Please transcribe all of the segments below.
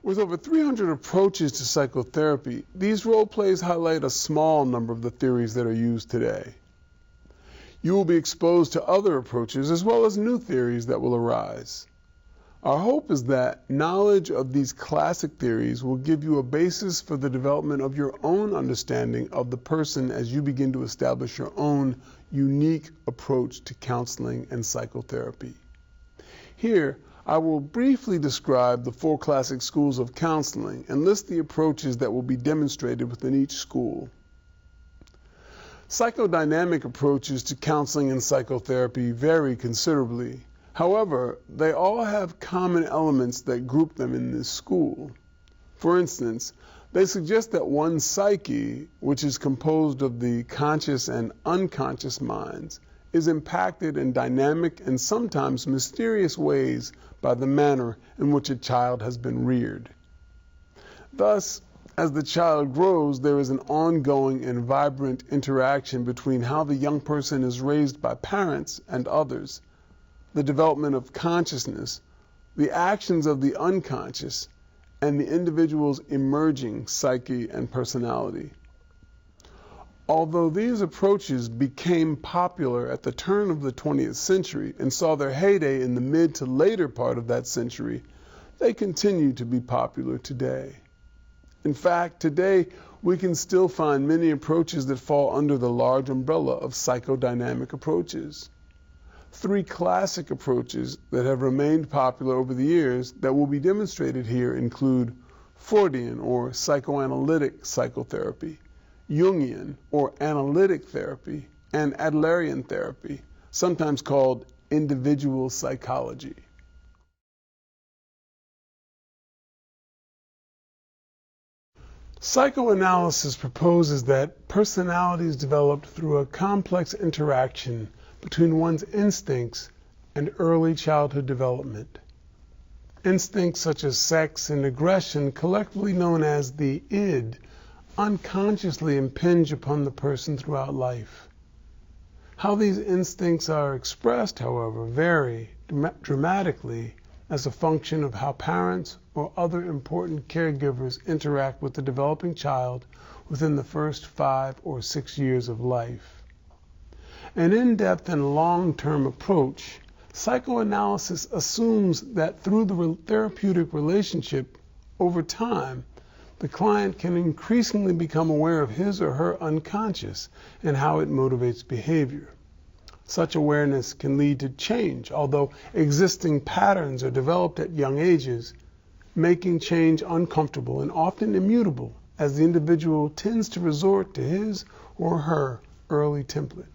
With over 300 approaches to psychotherapy, these role plays highlight a small number of the theories that are used today. You will be exposed to other approaches as well as new theories that will arise. Our hope is that knowledge of these classic theories will give you a basis for the development of your own understanding of the person as you begin to establish your own unique approach to counseling and psychotherapy. Here, I will briefly describe the 4 classic schools of counseling and list the approaches that will be demonstrated within each school. Psychodynamic approaches to counseling and psychotherapy vary considerably. However, they all have common elements that group them in this school. For instance, they suggest that one's psyche, which is composed of the conscious and unconscious minds, is impacted in dynamic and sometimes mysterious ways by the manner in which a child has been reared. Thus, as the child grows, there is an ongoing and vibrant interaction between how the young person is raised by parents and others, the development of consciousness, the actions of the unconscious, and the individual's emerging psyche and personality. Although these approaches became popular at the turn of the 20th century and saw their heyday in the mid to later part of that century, they continue to be popular today. In fact, today we can still find many approaches that fall under the large umbrella of psychodynamic approaches. 3 classic approaches that have remained popular over the years that will be demonstrated here include Freudian or psychoanalytic psychotherapy, Jungian or analytic therapy, and Adlerian therapy, sometimes called individual psychology. Psychoanalysis proposes that personality is developed through a complex interaction between one's instincts and early childhood development. Instincts such as sex and aggression, collectively known as the id, unconsciously impinge upon the person throughout life. How these instincts are expressed, however, vary dramatically as a function of how parents or other important caregivers interact with the developing child within the first 5 or 6 years of life. An in-depth and long-term approach, psychoanalysis assumes that through the therapeutic relationship, over time, the client can increasingly become aware of his or her unconscious and how it motivates behavior. Such awareness can lead to change, although existing patterns are developed at young ages, making change uncomfortable and often immutable as the individual tends to resort to his or her early template.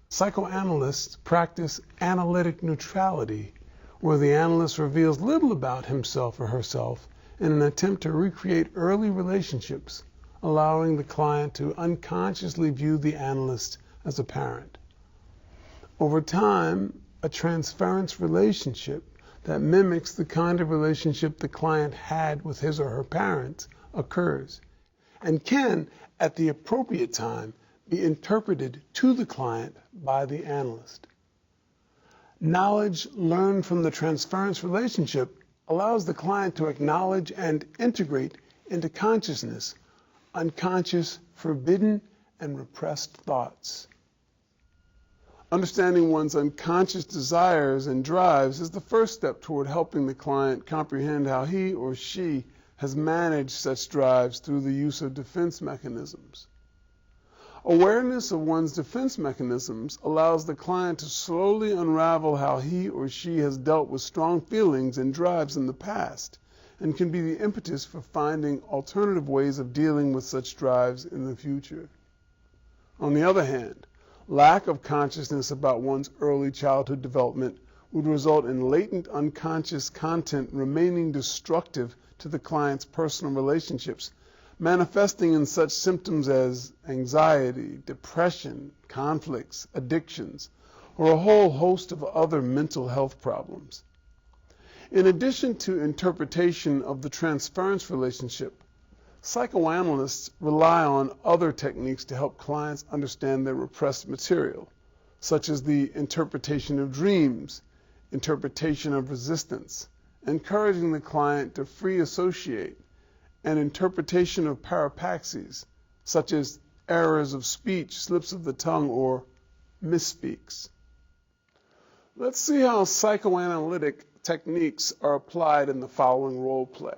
Psychoanalysts practice analytic neutrality, where the analyst reveals little about himself or herself in an attempt to recreate early relationships, allowing the client to unconsciously view the analyst as a parent. Over time, a transference relationship that mimics the kind of relationship the client had with his or her parents occurs and can, at the appropriate time, be interpreted to the client by the analyst. Knowledge learned from the transference relationship allows the client to acknowledge and integrate into consciousness unconscious, forbidden, and repressed thoughts. Understanding one's unconscious desires and drives is the first step toward helping the client comprehend how he or she has managed such drives through the use of defense mechanisms. Awareness of one's defense mechanisms allows the client to slowly unravel how he or she has dealt with strong feelings and drives in the past, and can be the impetus for finding alternative ways of dealing with such drives in the future. On the other hand, lack of consciousness about one's early childhood development would result in latent unconscious content remaining destructive to the client's personal relationships, manifesting in such symptoms as anxiety, depression, conflicts, addictions, or a whole host of other mental health problems. In addition to interpretation of the transference relationship, psychoanalysts rely on other techniques to help clients understand their repressed material, such as the interpretation of dreams, interpretation of resistance, encouraging the client to free associate and interpretation of parapaxies, such as errors of speech, slips of the tongue, or misspeaks. Let's see how psychoanalytic techniques are applied in the following role play.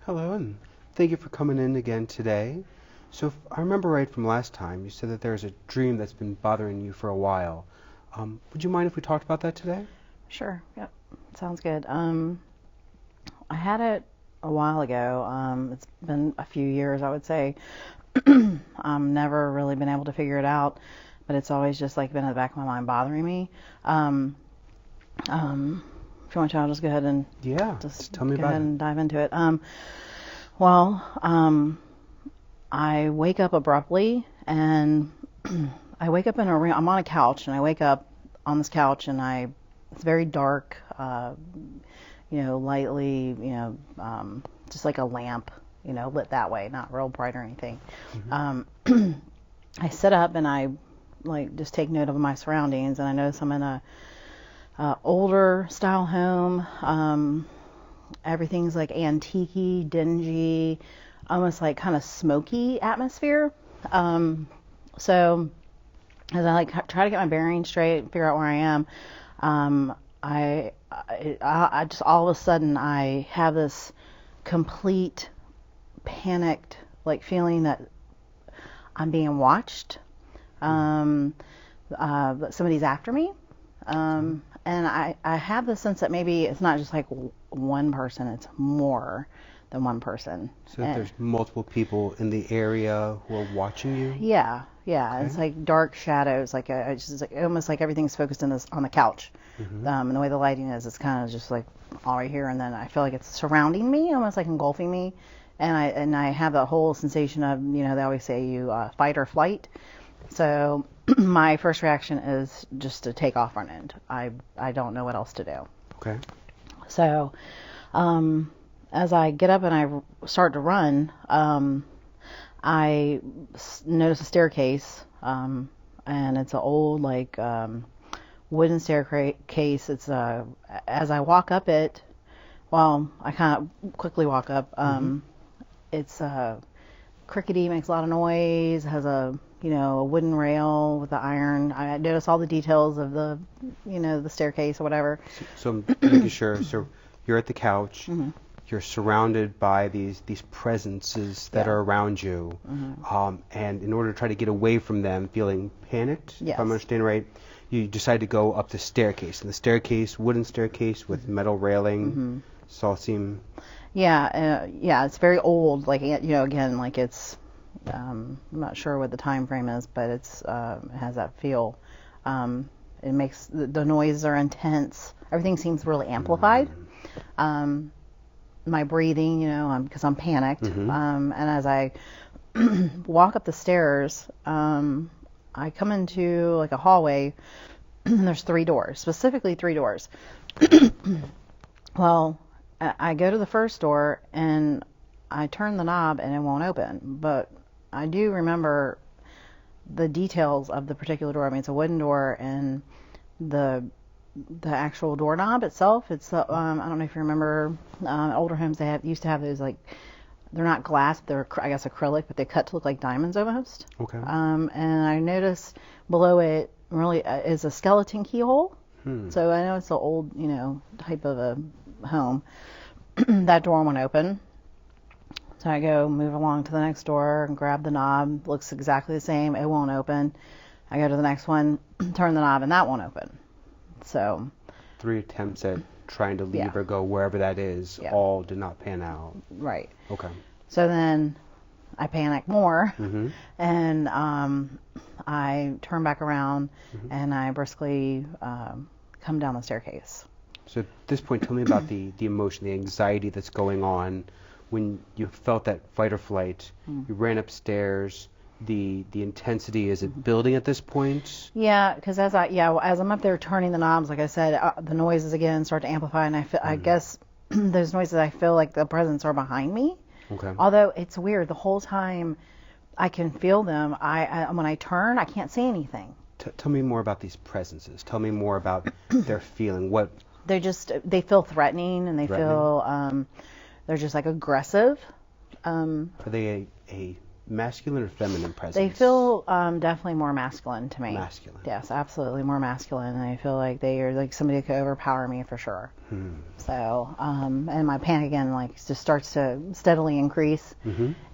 Hello, and thank you for coming in again today. So if I remember right from last time, you said that there's a dream that's been bothering you for a while. Would you mind if we talked about that today? Sure. Yep. Sounds good. I had it a while ago. It's been a few years, I would say. Never really been able to figure it out, but it's always just like been in the back of my mind bothering me. If you want to, I'll just go ahead and just tell me about it and dive into it. I wake up abruptly, and I wake up in a room. I'm on a couch, and I wake up on this couch, and it's very dark, lightly, just like a lamp, lit that way, not real bright or anything. Mm-hmm. I sit up and I just take note of my surroundings, and I notice I'm in a older style home. Everything's like antique-y, dingy, almost like kind of smoky atmosphere. So as I try to get my bearings straight and figure out where I am, I just all of a sudden I have this complete panicked feeling that I'm being watched, that somebody's after me, and I have the sense that maybe it's not just like one person, it's more than one person. So there's multiple people in the area who are watching you? Yeah. Okay. It's like dark shadows, it's just almost like everything's focused on the couch. Mm-hmm. And the way the lighting is, it's kind of just like all right here, and then I feel like it's surrounding me, almost like engulfing me, and I have that whole sensation of, they always say you fight or flight. So my first reaction is just to take off running. I don't know what else to do. Okay. So as I get up and I start to run, I notice a staircase, and it's an old wooden staircase. It's as I walk up it, I kind of quickly walk up. It's crickety, makes a lot of noise, has a wooden rail with the iron. I notice all the details of the the staircase or whatever. So I'm making sure. So you're at the couch. Mm-hmm. You're surrounded by these presences that are around you, and in order to try to get away from them, feeling panicked, if I'm understanding right, you decide to go up the staircase. And the staircase, wooden staircase with metal railing, so all seem... it's very old. Again, it's I'm not sure what the time frame is, but it has that feel. It makes the noises are intense. Everything seems really amplified. My breathing, because I'm panicked. And as I walk up the stairs, I come into a hallway, and there's 3 doors, specifically 3 doors. Well, I go to the first door, and I turn the knob, and it won't open. But I do remember the details of the particular door. I mean, it's a wooden door, and the actual doorknob itself, it's I don't know if you remember, older homes, they used to have those, they're not glass, they're I guess acrylic, but they cut to look like diamonds almost. Okay. And I noticed below it really is a skeleton keyhole. So I know it's an old type of a home. That door won't open, so I move along to the next door and grab the knob. Looks exactly the same, it won't open. I go to the next one, turn the knob, and that won't open. So 3 attempts at trying to leave or go wherever that is, all did not pan out. Right. Okay. So then I panic more, and I turn back around, and I briskly come down the staircase. So at this point, tell me about the emotion, the anxiety that's going on when you felt that fight or flight. You ran upstairs. The intensity, is it building at this point? Yeah, because as I'm up there turning the knobs, like I said, the noises again start to amplify, and I guess those noises, I feel like the presence are behind me. Okay. Although it's weird, the whole time I can feel them. When I turn, I can't see anything. Tell me more about these presences. Tell me more about their feeling. What they feel threatening, and they feel they're just like aggressive. Are they a masculine or feminine presence? They feel definitely more masculine to me. Masculine. Yes, absolutely more masculine. And I feel like they are like somebody who could overpower me for sure. So, and my panic again just starts to steadily increase.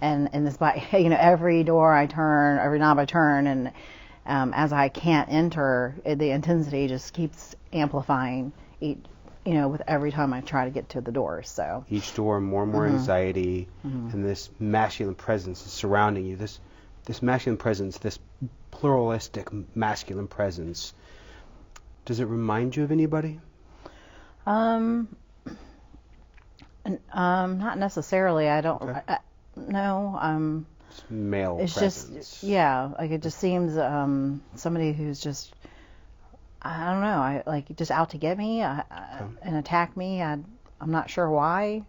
And this by every door I turn, every knob I turn, and as I can't enter, the intensity just keeps amplifying. With every time I try to get to the doors. So each door, more and more anxiety, and this masculine presence is surrounding you. This masculine presence, this pluralistic masculine presence. Does it remind you of anybody? Not necessarily. I don't. Okay. No. It's male it's presence. just it just seems somebody who's just. I don't know. Just out to get me and attack me. I'm not sure why.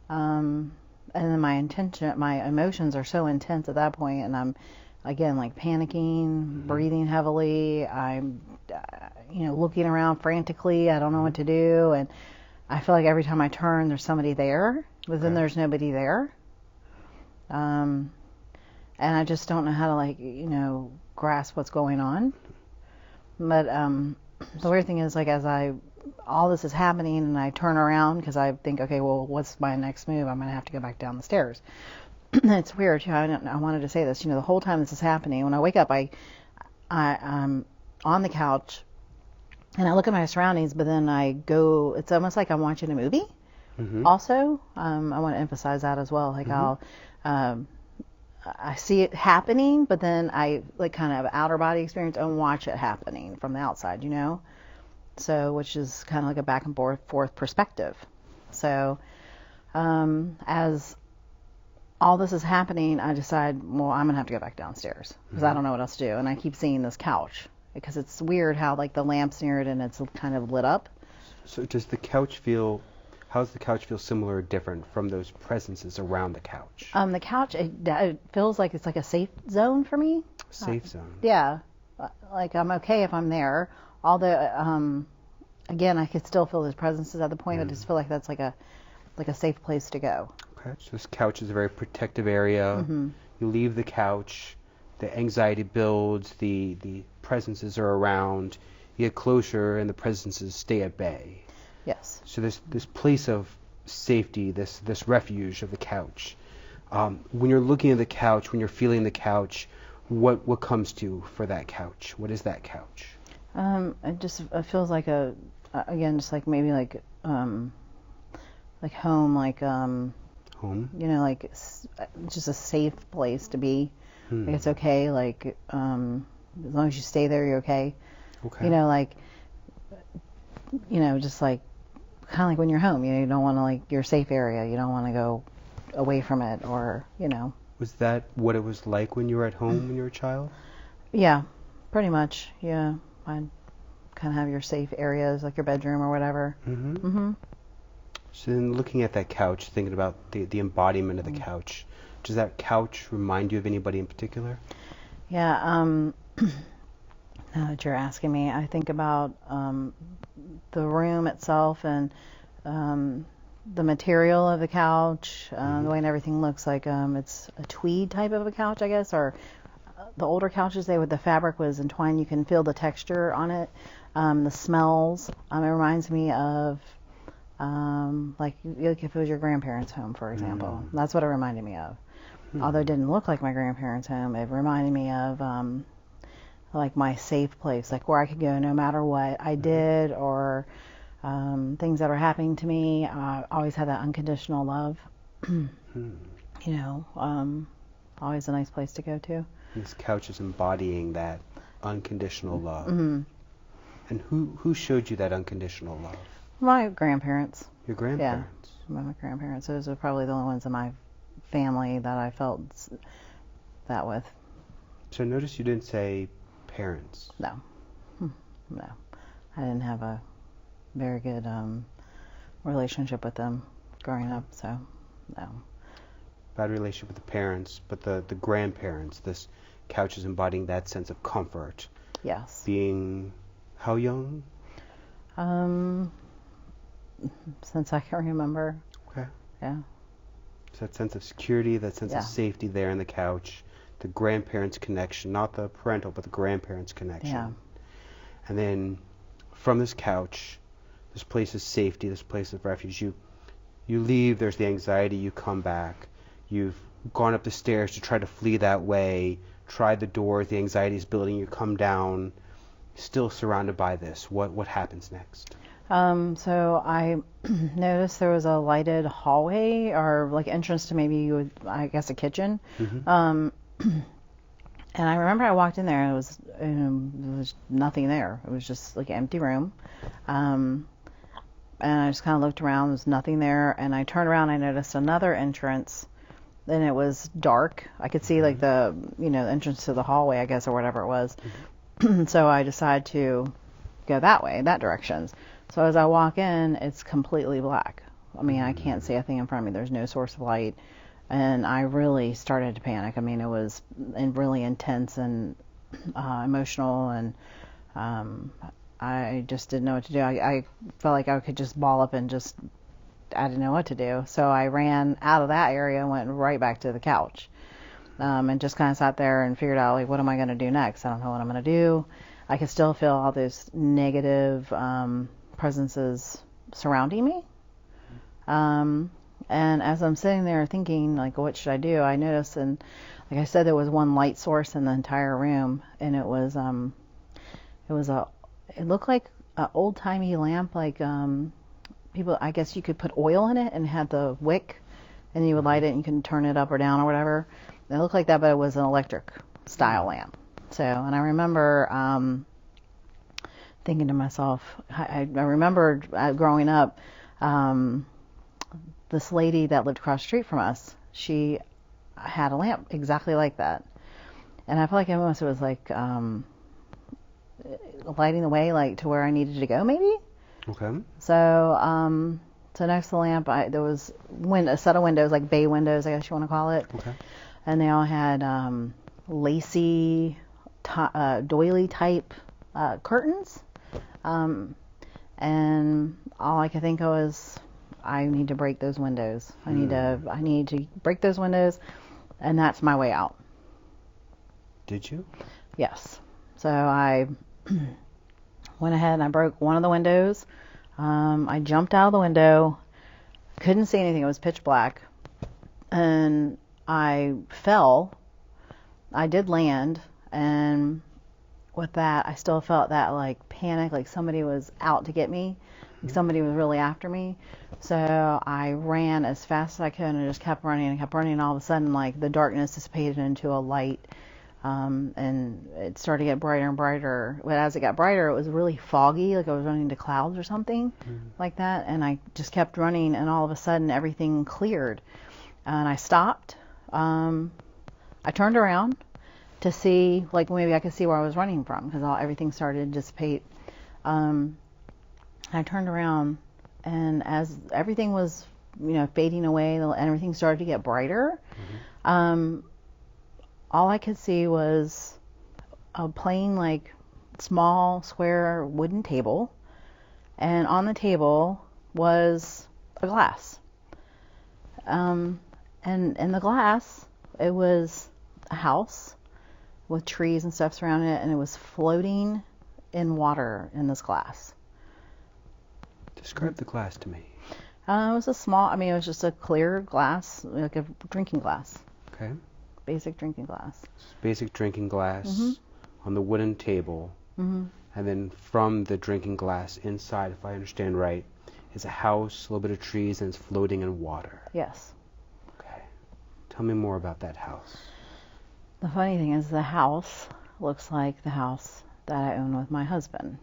And then my emotions are so intense at that point, and I'm again panicking, breathing heavily. I'm, looking around frantically. I don't know what to do, and I feel like every time I turn, there's somebody there, but then there's nobody there. And I just don't know how to grasp what's going on. But the weird thing is, as all this is happening, and I turn around because I think, okay, well, what's my next move? I'm going to have to go back down the stairs. It's weird, too. I wanted to say this. The whole time this is happening, when I wake up, I'm on the couch, and I look at my surroundings, but then I go, it's almost like I'm watching a movie. Also, I want to emphasize that as well. I see it happening, but then I kind of outer body experience and watch it happening from the outside, So, which is kind of like a back and forth perspective. So, as all this is happening, I decide, well, I'm going to have to go back downstairs because I don't know what else to do. And I keep seeing this couch because it's weird how the lamp's near it and it's kind of lit up. So does the couch how does the couch feel similar or different from those presences around the couch? The couch, it feels like it's like a safe zone for me. Safe zone? Yeah. I'm okay if I'm there. Although, again, I could still feel his presences at the point. I just feel like that's like a safe place to go. Okay, so this couch is a very protective area. You leave the couch, the anxiety builds, the presences are around, you get closer, and the presences stay at bay. Yes. So this place of safety, this refuge of the couch. When you're looking at the couch, when you're feeling the couch, what comes to you for that couch? What is that couch? It feels like maybe home, home. Just a safe place to be. It's okay. As long as you stay there, you're okay. Okay. Just kind of like when you're home, you don't want to your safe area. You don't want to go away from it, or Was that what it was like when you were at home when you were a child? Yeah, pretty much. Yeah, I'd kind of have your safe areas, like your bedroom or whatever. So then, looking at that couch, thinking about the embodiment of the couch, does that couch remind you of anybody in particular? Yeah. Now that you're asking me, I think about the room itself and the material of the couch, the way everything looks like it's a tweed type of a couch, I guess, or the older couches, the fabric was entwined. You can feel the texture on it, the smells. It reminds me of if it was your grandparents' home, for example. That's what it reminded me of. Although it didn't look like my grandparents' home, it reminded me of my safe place, where I could go no matter what I did or things that were happening to me. I always had that unconditional love. Always a nice place to go to. This couch is embodying that unconditional love. And who showed you that unconditional love? My grandparents. Your grandparents? Yeah, my grandparents. Those are probably the only ones in my family that I felt that with. So notice you didn't say parents. No. I didn't have a very good relationship with them growing up, so no. Bad relationship with the parents, but the grandparents, this couch is embodying that sense of comfort. Yes. Being how young? since I can remember. Okay. Yeah. So that sense of security, that sense of safety there on the couch, the grandparents' connection, not the parental, but the grandparents' connection. Yeah. And then from this couch, this place of safety, this place of refuge, you leave, there's the anxiety, you come back, you've gone up the stairs to try to flee that way, tried the doors, the anxiety is building, you come down, still surrounded by this. What happens next? So I noticed there was a lighted hallway or like entrance to maybe I guess a kitchen. Mm-hmm. And I remember I walked in there and there was nothing there. It was just like an empty room. And I just kind of looked around, there was nothing there. And I turned around, I noticed another entrance. Then it was dark. I could see like the entrance to the hallway, I guess, or whatever it was. Mm-hmm. So I decided to go that way, that direction. So as I walk in, it's completely black. I mean, I can't see a thing in front of me. There's no source of light. And I really started to panic. I mean, it was really intense and emotional, and I just didn't know what to do. I felt like I could just ball up and I didn't know what to do. So I ran out of that area and went right back to the couch, and just kind of sat there and figured out, like, what am I going to do next? I don't know what I'm going to do. I could still feel all those negative presences surrounding me. And as I'm sitting there thinking, like, what should I do? I noticed, and like I said, there was one light source in the entire room, and it looked like an old-timey lamp, like people, I guess you could put oil in it and had the wick, and you would light it and you can turn it up or down or whatever. It looked like that, but it was an electric style lamp. So, and I remember thinking to myself, I remember growing up, this lady that lived across the street from us, she had a lamp exactly like that. And I felt like almost it was like lighting the way, like to where I needed to go, maybe. Okay. So, so next to the lamp, there was a set of windows, like bay windows, I guess you want to call it. Okay. And they all had lacy, doily type curtains. And all I could think of was, I need to break those windows. I need to break those windows, and that's my way out. Did you? Yes. So I went ahead and I broke one of the windows. I jumped out of the window, couldn't see anything. It was pitch black, and I fell. I did land, and with that, I still felt that like panic, like somebody was out to get me. Somebody was really after me. So I ran as fast as I could and just kept running and kept running. And all of a sudden, like, the darkness dissipated into a light, and it started to get brighter and brighter. But as it got brighter, it was really foggy, like I was running into clouds or something like that. And I just kept running, and all of a sudden, everything cleared. And I stopped. I turned around to see, like, maybe I could see where I was running from, because everything started to dissipate. I turned around, and as everything was, fading away, and everything started to get brighter, all I could see was a plain, like, small, square wooden table, and on the table was a glass. And in the glass, it was a house with trees and stuff surrounding it, and it was floating in water in this glass. Describe the glass to me. It was it was just a clear glass, like a drinking glass. Okay. Basic drinking glass. Basic drinking glass on the wooden table. Mm-hmm. And then from the drinking glass inside, if I understand right, is a house, a little bit of trees, and it's floating in water. Yes. Okay. Tell me more about that house. The funny thing is the house looks like the house that I own with my husband.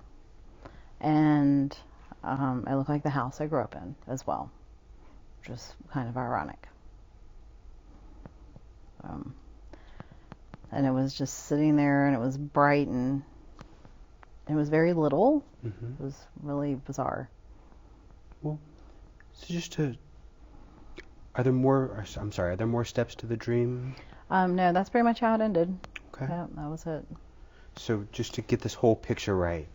And it looked like the house I grew up in as well, which is kind of ironic. And it was just sitting there, and it was bright, and it was very little. Mm-hmm. It was really bizarre. Well, so are there more steps to the dream? No, that's pretty much how it ended. Okay. Yeah, that was it. So just to get this whole picture right,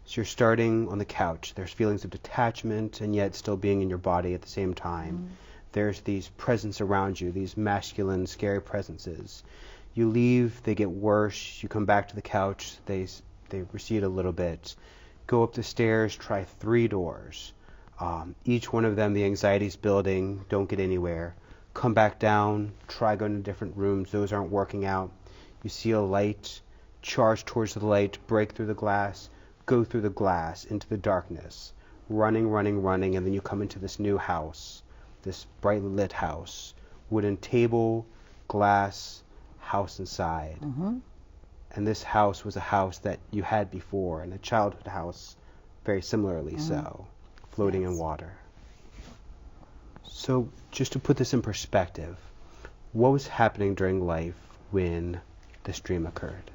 So you're starting on the couch. There's feelings of detachment and yet still being in your body at the same time. Mm-hmm. There's these presence around you, these masculine, scary presences. You leave, they get worse. You come back to the couch, they recede a little bit. Go up the stairs, try 3 doors. Each one of them, the anxiety's building, don't get anywhere. Come back down, try going to different rooms. Those aren't working out. You see a light, charge towards the light, break through the glass, go through the glass into the darkness, running, and then you come into this new house, this brightly lit house, wooden table, glass, house inside. Mm-hmm. And this house was a house that you had before, and a childhood house, very similarly so, floating in water. So just to put this in perspective, what was happening during life when this dream occurred?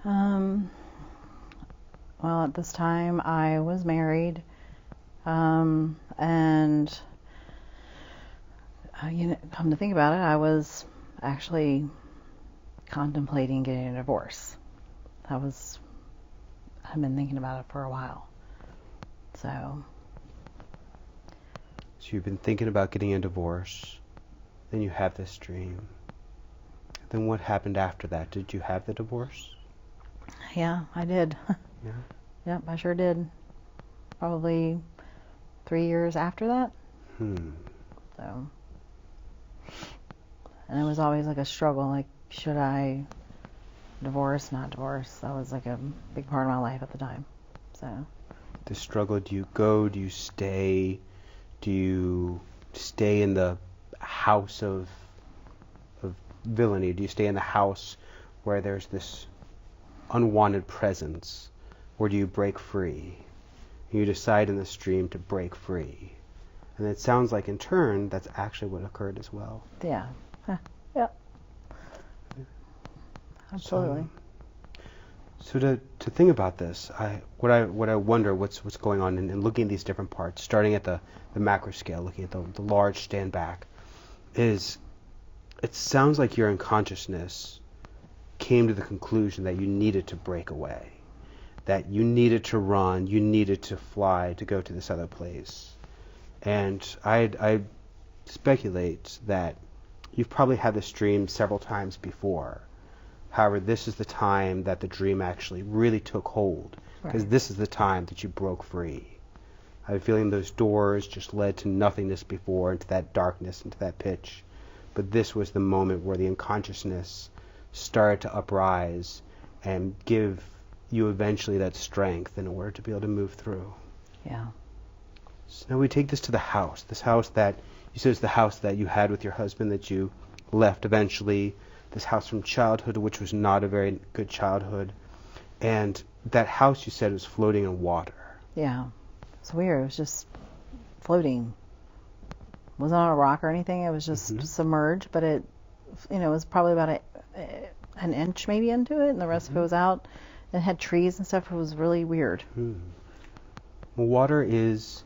Well, at this time I was married, and come to think about it, I was actually contemplating getting a divorce. I've been thinking about it for a while. So you've been thinking about getting a divorce, then you have this dream. Then what happened after that? Did you have the divorce? Yeah, I did. Yeah? Yep, I sure did. Probably 3 years after that. So, and it was always like a struggle, like, should I divorce, not divorce? That was like a big part of my life at the time. So the struggle, do you go, do you stay? Do you stay in the house of villainy? Do you stay in the house where there's this unwanted presence? Or do you break free? You decide in this dream to break free. And it sounds like in turn that's actually what occurred as well. Yeah. Yeah. Absolutely. So to think about this, what I wonder what's going on in looking at these different parts, starting at the macro scale, looking at the large stand back, is it sounds like your unconsciousness came to the conclusion that you needed to break away, that you needed to run, you needed to fly to go to this other place. And I speculate that you've probably had this dream several times before. However, this is the time that the dream actually really took hold, because this is the time that you broke free. I have a feeling those doors just led to nothingness before, into that darkness, into that pitch. But this was the moment where the unconsciousness started to uprise and give you eventually that strength in order to be able to move through. Yeah. So now we take this to the house. This house that you said is the house that you had with your husband that you left eventually. This house from childhood, which was not a very good childhood. And that house, you said, was floating in water. Yeah. It's weird. It was just floating. It wasn't on a rock or anything. It was just submerged, but it was probably about an inch maybe into it, and the rest of it was out. It had trees and stuff. It was really weird. Well, water is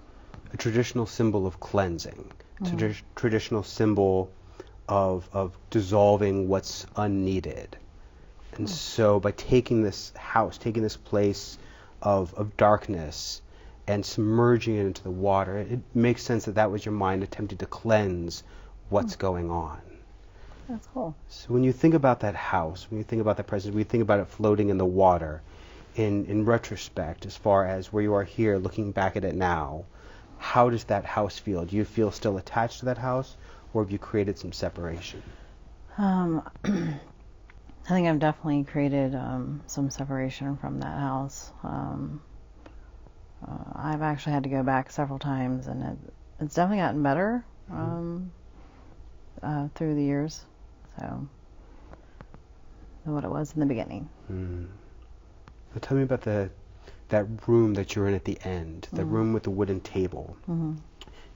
a traditional symbol of cleansing. It's a traditional symbol of dissolving what's unneeded. And so by taking this house, taking this place of darkness and submerging it into the water, it makes sense that was your mind attempting to cleanse what's going on. That's cool. So when you think about that house, when you think about that presence, when you think about it floating in the water, in retrospect, as far as where you are here, looking back at it now, how does that house feel? Do you feel still attached to that house, or have you created some separation? I think I've definitely created some separation from that house. I've actually had to go back several times, and it's definitely gotten better through the years, so than what it was in the beginning. Now tell me about that room that you're in at the end, the room with the wooden table.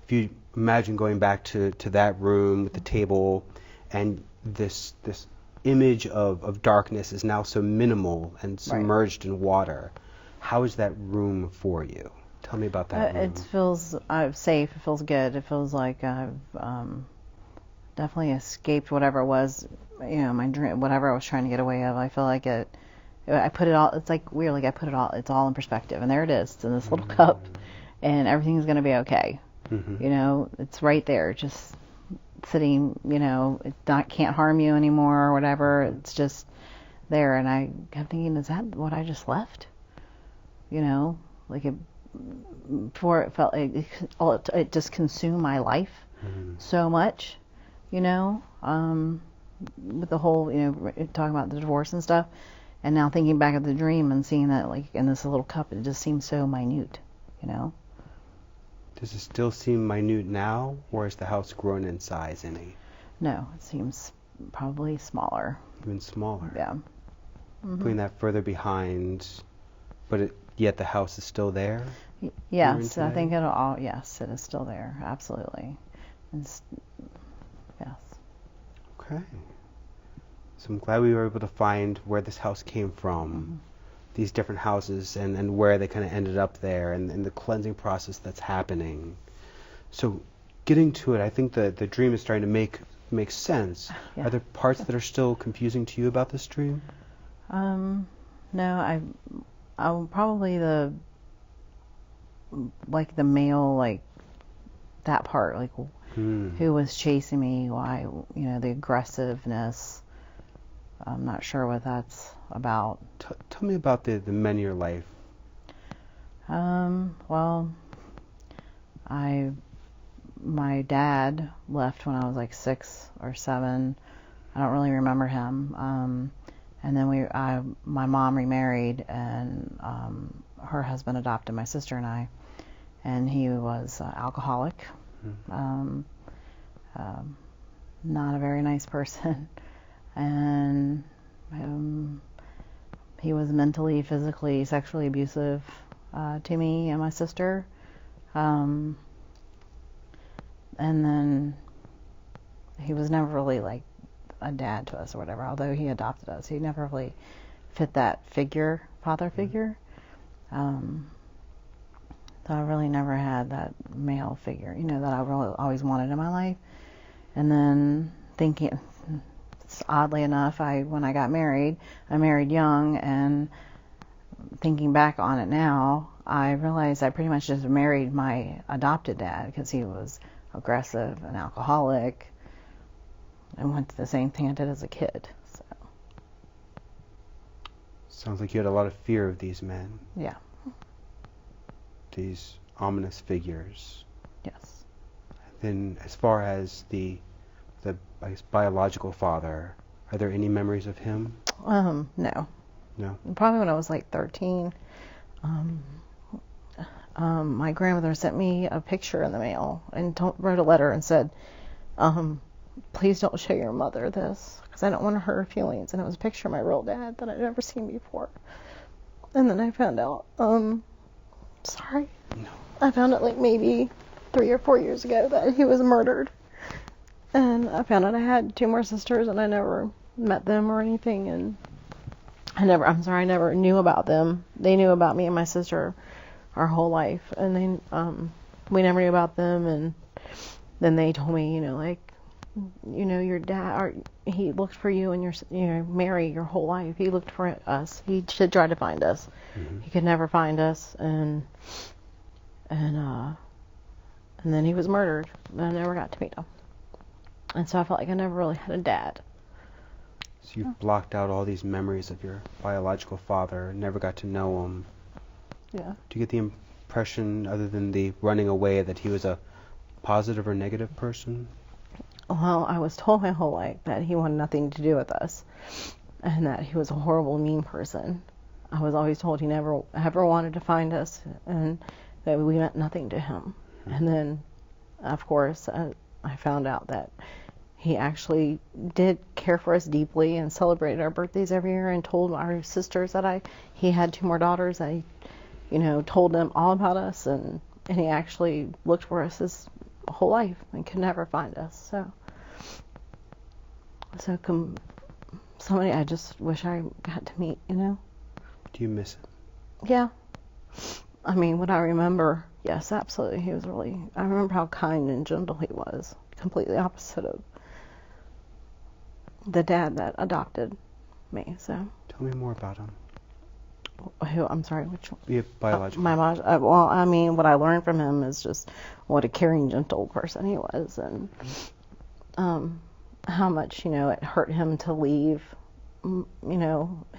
If you imagine going back to that room with the table, and this image of darkness is now so minimal and submerged in water, how is that room for you? Tell me about that room. It feels safe. It feels good. It feels like I've definitely escaped whatever it was, my dream, whatever I was trying to get away of. I feel like it I put it all, it's like weird, like I put it all, it's all in perspective, and there it is. It's in this little cup, and everything's going to be okay. You know, it's right there, just sitting, you know, it can't harm you anymore or whatever. It's just there. And I kept thinking, is that what I just left? You know, like before it felt like it just consumed my life so much, you know, with the whole, you know, talking about the divorce and stuff. And now thinking back at the dream and seeing that, like, in this little cup, it just seems so minute, you know. Does it still seem minute now, or has the house grown in size any? No, it seems probably smaller. Even smaller? Yeah. Putting that further behind, but yet the house is still there? Yes, I think yes, it is still there, absolutely. Yes. Okay. So I'm glad we were able to find where this house came from, these different houses, and where they kind of ended up there, and the cleansing process that's happening. So getting to it, I think the dream is starting to make sense. Yeah. Are there parts that are still confusing to you about this dream? No, I'm probably the male, like that part, like who was chasing me, why, you know, the aggressiveness. I'm not sure what that's about. Tell me about the men in your life. Well, my dad left when I was like 6 or 7. I don't really remember him. And then my mom remarried, and her husband adopted my sister and I, and he was alcoholic, not a very nice person. And he was mentally, physically, sexually abusive to me and my sister. And then he was never really like a dad to us or whatever, although he adopted us. He never really fit that father figure. So I really never had that male figure, you know, that I really always wanted in my life. And then thinking, oddly enough, when I got married, I married young, and thinking back on it now, I realized I pretty much just married my adopted dad because he was aggressive and alcoholic and went through the same thing I did as a kid. So. Sounds like you had a lot of fear of these men. Yeah. These ominous figures. Yes. Then as far as the I guess, biological father, are there any memories of him? No. No? Probably when I was like 13. My grandmother sent me a picture in the mail and wrote a letter and said, please don't show your mother this because I don't want to hurt her feelings. And it was a picture of my real dad that I'd never seen before. And then I found out, sorry. No. I found out like maybe 3 or 4 years ago that he was murdered. And I found out I had 2 more sisters, and I never met them or anything, and I never knew about them. They knew about me and my sister our whole life, and we never knew about them. And then they told me, you know, like, you know, your dad, he looked for you and Mary your whole life. He looked for us. He should try to find us. He could never find us, and then he was murdered. And I never got to meet him. And so I felt like I never really had a dad. So you've blocked out all these memories of your biological father, never got to know him. Yeah. Do you get the impression, other than the running away, that he was a positive or negative person? Well, I was told my whole life that he wanted nothing to do with us, and that he was a horrible, mean person. I was always told he never ever wanted to find us, and that we meant nothing to him. And then, of course, I found out that he actually did care for us deeply and celebrated our birthdays every year, and told our sisters that he had 2 more daughters. I, you know, told them all about us, and he actually looked for us his whole life and could never find us. So somebody I just wish I got to meet, you know. Do you miss him? Yeah. I mean, what I remember, yes, absolutely. He was I remember how kind and gentle he was. Completely opposite of the dad that adopted me. So. Tell me more about him. Who? I'm sorry, which one? Yeah, biological. Well, I mean, what I learned from him is just what a caring, gentle person he was, and how much, it hurt him to leave,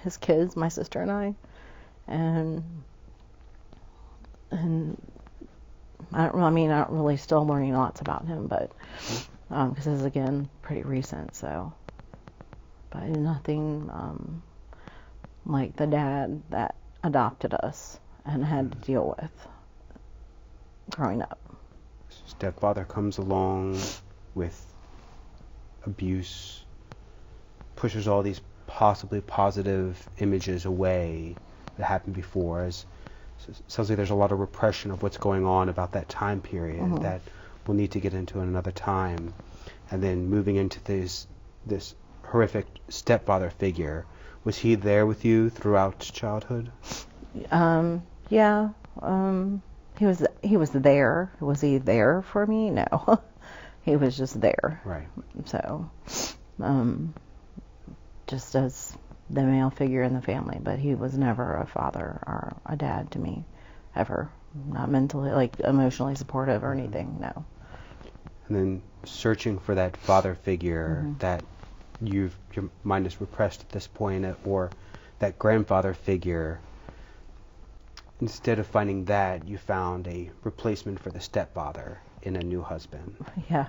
his kids, my sister and I, and I don't really still learning lots about him, but because this is again pretty recent, so, but nothing like the dad that adopted us and had to deal with growing up. Stepfather comes along with abuse, pushes all these possibly positive images away that happened before. Sounds like there's a lot of repression of what's going on about that time period that we'll need to get into another time. And then moving into this horrific stepfather figure. Was he there with you throughout childhood? Yeah. He was there. Was he there for me? No. He was just there. Right. So, just as the male figure in the family, but he was never a father or a dad to me, ever. Not mentally, emotionally supportive or anything, no. And then searching for that father figure that your mind is repressed at this point, or that grandfather figure. Instead of finding that, you found a replacement for the stepfather in a new husband. Yeah.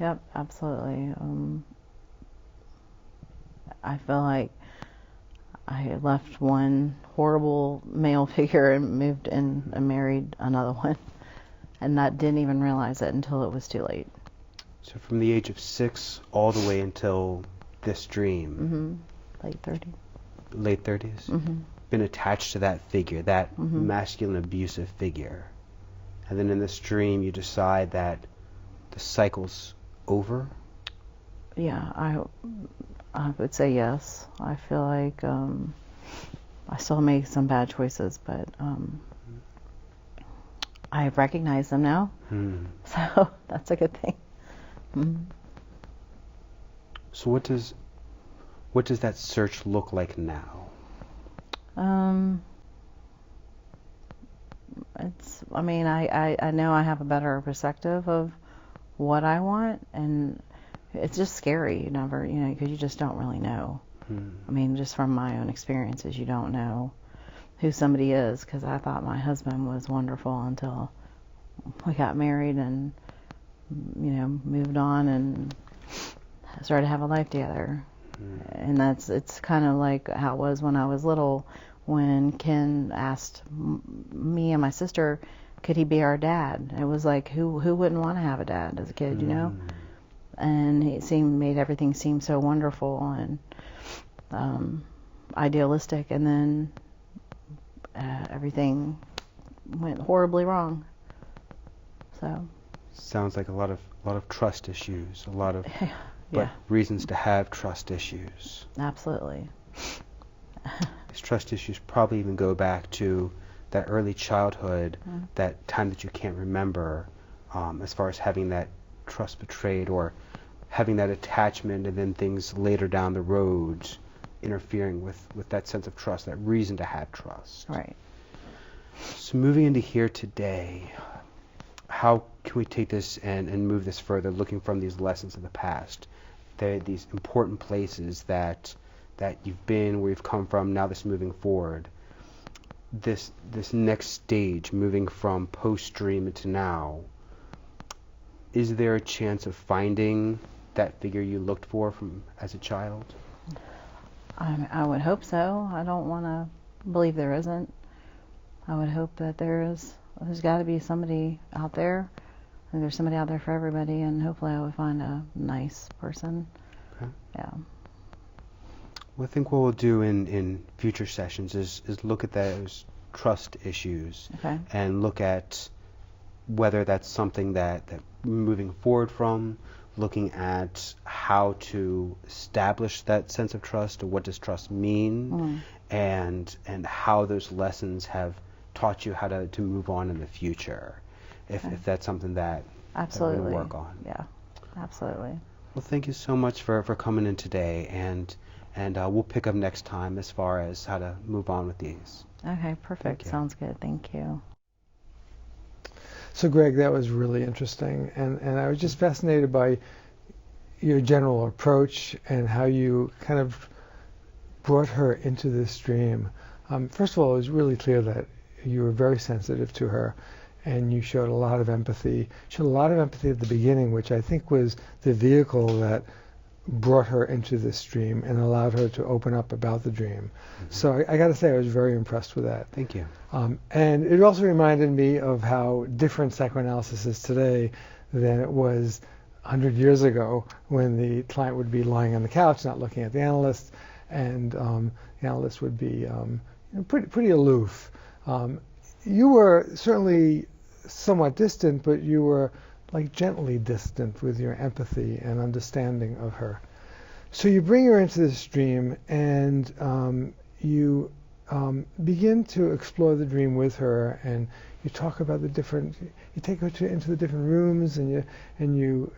Yep, absolutely. I feel like I left one horrible male figure and moved in and married another one, and I didn't even realize it until it was too late. So from the age of 6 all the way until this dream. Late 30s. Late 30s? Been attached to that figure, that masculine abusive figure. And then in this dream you decide that the cycle's over? Yeah, I would say yes. I feel like I still make some bad choices, but I recognize them now. So that's a good thing. So what does that search look like now? I know I have a better perspective of what I want, and it's just scary. You never, because you just don't really know. Just from my own experiences, you don't know who somebody is, because I thought my husband was wonderful until we got married and, moved on and started to have a life together. And it's kind of like how it was when I was little, when Ken asked me and my sister, could he be our dad? It was like, who wouldn't want to have a dad as a kid, And it made everything seem so wonderful and idealistic, and then everything went horribly wrong. So sounds like a lot of trust issues, a lot of yeah. reasons to have trust issues. Absolutely. These trust issues probably even go back to that early childhood, that time that you can't remember, as far as having that trust betrayed or having that attachment, and then things later down the road interfering with that sense of trust, that reason to have trust. Right. So moving into here today, how can we take this and move this further, looking from these lessons of the past, these important places that you've been, where you've come from, now this moving forward, this next stage, moving from post-dream into now, is there a chance of finding that figure you looked for from as a child? I would hope so. I don't want to believe there isn't. I would hope that there is. There's got to be somebody out there. I think there's somebody out there for everybody, and hopefully I would find a nice person. Okay. Yeah. Well, I think what we'll do in future sessions is look at those trust issues, okay, and look at whether that's something that moving forward from, looking at how to establish that sense of trust, or what does trust mean, and how those lessons have taught you how to move on in the future, if that's something that absolutely that we work on. Yeah, absolutely. Well, thank you so much for coming in today, and and we'll pick up next time as far as how to move on with these. Okay, perfect. Sounds good. Thank you. So Greg, that was really interesting, and I was just fascinated by your general approach and how you kind of brought her into this dream. First of all, it was really clear that you were very sensitive to her, and you showed a lot of empathy. Showed a lot of empathy at the beginning, which I think was the vehicle that brought her into this dream and allowed her to open up about the dream. So I got to say, I was very impressed with that. Thank you. And it also reminded me of how different psychoanalysis is today than it was 100 years ago, when the client would be lying on the couch, not looking at the analyst, and the analyst would be pretty aloof. You were certainly somewhat distant, but you were like gently distant with your empathy and understanding of her. So you bring her into this dream, and you begin to explore the dream with her, and you talk about the different. You take her into the different rooms, and you.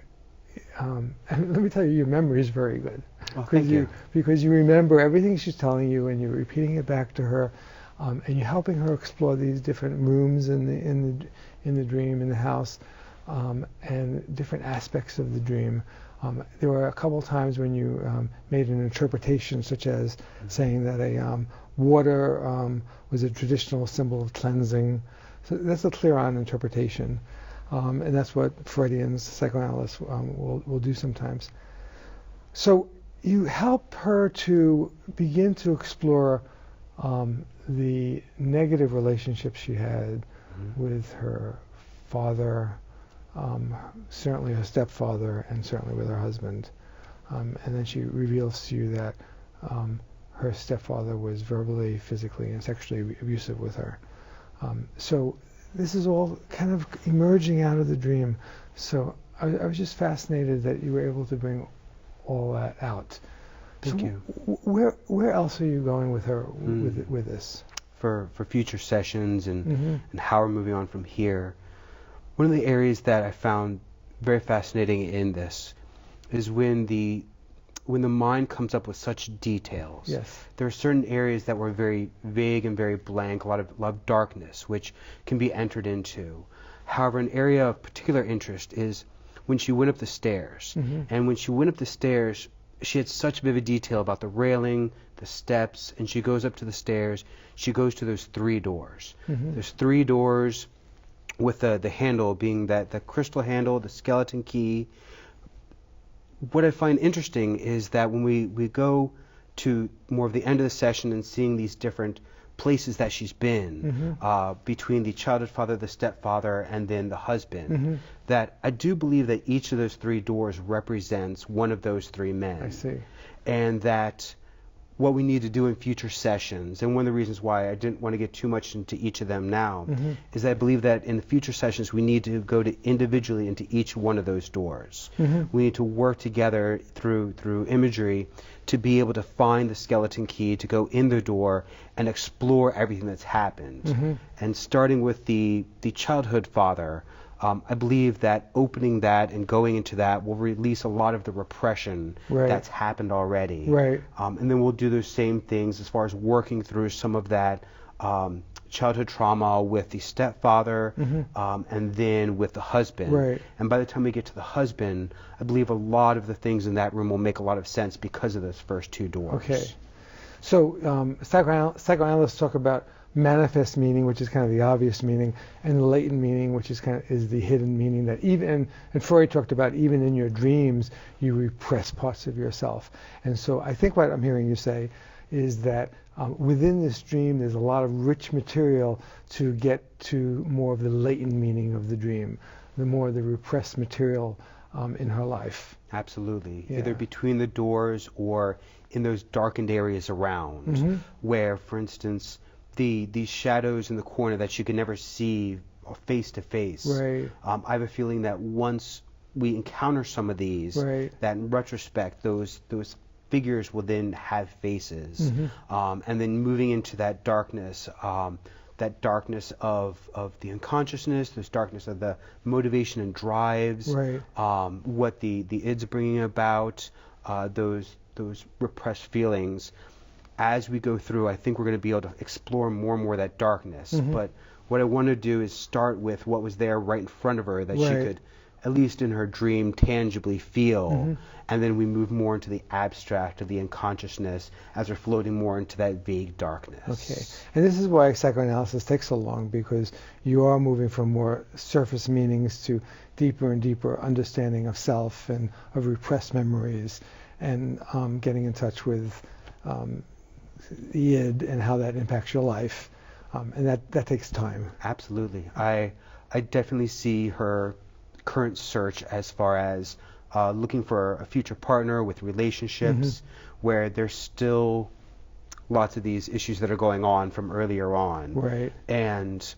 And let me tell you, your memory is very good. Oh, thank you. Because you remember everything she's telling you, and you're repeating it back to her, and you're helping her explore these different rooms in the dream, in the house, and different aspects of the dream. There were a couple times when you made an interpretation, such as saying that a water was a traditional symbol of cleansing. So that's a clear-on interpretation. And that's what Freudians, psychoanalysts, will do sometimes. So you help her to begin to explore the negative relationship she had with her father, certainly her stepfather, and certainly with her husband. And then she reveals to you that her stepfather was verbally, physically, and sexually abusive with her. So this is all kind of emerging out of the dream. So I was just fascinated that you were able to bring all that out. Thank you. Where else are you going with her with this? For future sessions and how we're moving on from here. One of the areas that I found very fascinating in this is when the mind comes up with such details. Yes. There are certain areas that were very vague and very blank, a lot of darkness, which can be entered into. However, an area of particular interest is when she went up the stairs. And when she went up the stairs, she had such vivid detail about the railing, the steps, and she goes up to the stairs. She goes to those 3 doors. There's 3 doors with the handle being the crystal handle, the skeleton key. What I find interesting is that when we go to more of the end of the session and seeing these different places that she's been, between the childhood father, the stepfather, and then the husband, that I do believe that each of those 3 doors represents one of those 3 men. I see. And that what we need to do in future sessions, and one of the reasons why I didn't want to get too much into each of them now, is that I believe that in the future sessions we need to go to individually into each one of those doors. We need to work together through imagery to be able to find the skeleton key, to go in the door and explore everything that's happened. And starting with the childhood father, I believe that opening that and going into that will release a lot of the repression that's happened already. And then we'll do those same things as far as working through some of that childhood trauma with the stepfather, and then with the husband. And by the time we get to the husband, I believe a lot of the things in that room will make a lot of sense because of those first 2 doors. Okay. So psychoanalysts talk about manifest meaning, which is kind of the obvious meaning, and latent meaning, which is the hidden meaning that even, and Freud talked about, even in your dreams, you repress parts of yourself. And so I think what I'm hearing you say is that within this dream, there's a lot of rich material to get to more of the latent meaning of the dream, the more the repressed material in her life. Absolutely. Either between the doors or in those darkened areas around, where, for instance, these shadows in the corner that you can never see face to face. I have a feeling that once we encounter some of these, that in retrospect, those figures will then have faces. And then moving into that darkness of the unconsciousness, this darkness of the motivation and drives, what the id's bringing about, those those repressed feelings, as we go through, I think we're going to be able to explore more and more that darkness. But what I want to do is start with what was there right in front of her that she could, at least in her dream, tangibly feel, and then we move more into the abstract of the unconsciousness as we're floating more into that vague darkness. Okay, and this is why psychoanalysis takes so long, because you are moving from more surface meanings to deeper and deeper understanding of self and of repressed memories, and getting in touch with the id and how that impacts your life, and that takes time. Absolutely. I definitely see her current search as far as looking for a future partner with relationships where there's still lots of these issues that are going on from earlier on. Right. And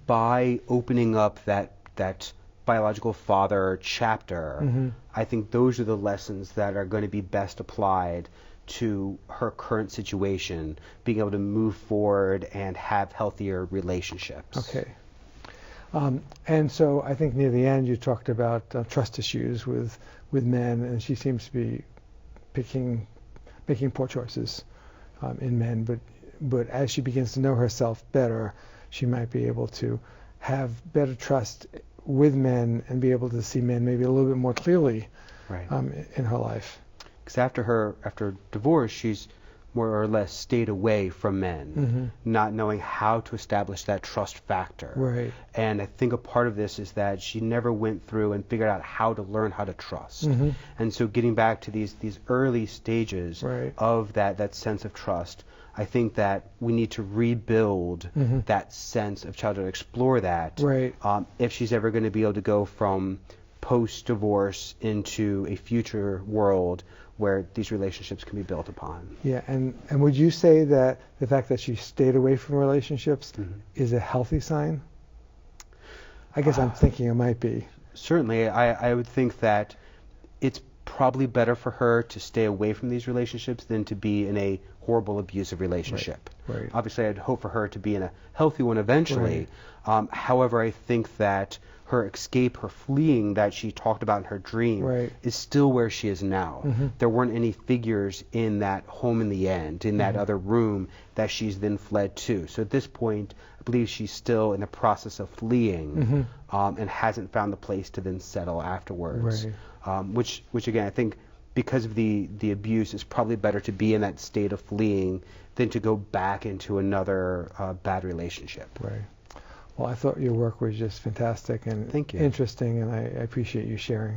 by opening up that biological father chapter, I think those are the lessons that are going to be best applied to her current situation, being able to move forward and have healthier relationships. Okay. And so I think near the end you talked about trust issues with men, and she seems to be making poor choices in men. But as she begins to know herself better, she might be able to have better trust with men and be able to see men maybe a little bit more clearly in her life. Because after divorce, she's more or less stayed away from men, not knowing how to establish that trust factor. Right. And I think a part of this is that she never went through and figured out how to learn how to trust. And so getting back to these early stages of that sense of trust, I think that we need to rebuild that sense of childhood, explore that. Right. If she's ever going to be able to go from post-divorce into a future world where these relationships can be built upon. Yeah, and would you say that the fact that she stayed away from relationships is a healthy sign? I guess I'm thinking it might be. Certainly, I would think that it's probably better for her to stay away from these relationships than to be in a horrible, abusive relationship. Right. Obviously, I'd hope for her to be in a healthy one eventually. However, I think that her escape, her fleeing that she talked about in her dream is still where she is now. There weren't any figures in that home in the end, in that other room that she's then fled to. So at this point, I believe she's still in the process of fleeing and hasn't found the place to then settle afterwards. Which again, I think because of the abuse, it's probably better to be in that state of fleeing than to go back into another bad relationship. Right. Well, I thought your work was just fantastic and Thank you. interesting, and I appreciate you sharing.